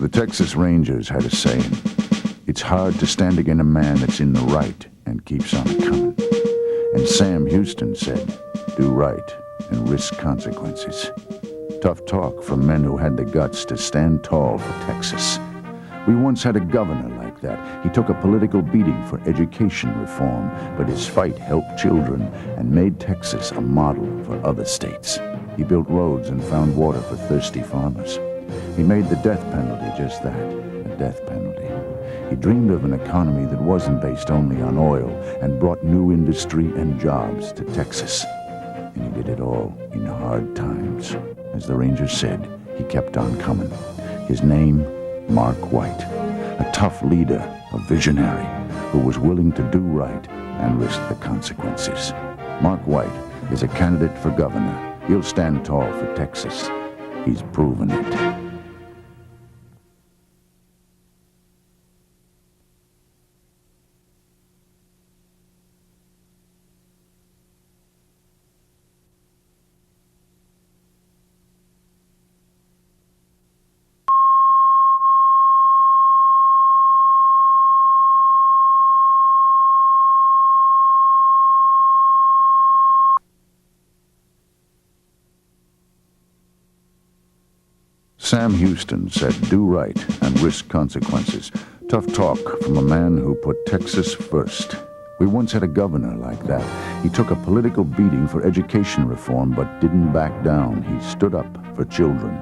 The Texas Rangers had a saying, "It's hard to stand against a man that's in the right and keeps on coming." And Sam Houston said, "Do right and risk consequences." Tough talk from men who had the guts to stand tall for Texas. We once had a governor like that. He took a political beating for education reform, but his fight helped children and made Texas a model for other states. He built roads and found water for thirsty farmers. He made the death penalty just that, a death penalty. He dreamed of an economy that wasn't based only on oil and brought new industry and jobs to Texas. And he did it all in hard times. As the Rangers said, he kept on coming. His name, Mark White, a tough leader, a visionary, who was willing to do right and risk the consequences. Mark White is a candidate for governor. He'll stand tall for Texas. He's proven it. Sam Houston said, "Do right and risk consequences." Tough talk from a man who put Texas first. We once had a governor like that. He took a political beating for education reform, but didn't back down. He stood up for children.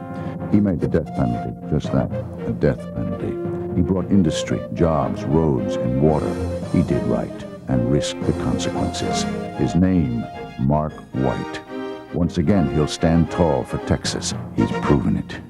He made the death penalty, just that, a death penalty. He brought industry, jobs, roads, and water. He did right and risked the consequences. His name, Mark White. Once again, he'll stand tall for Texas. He's proven it.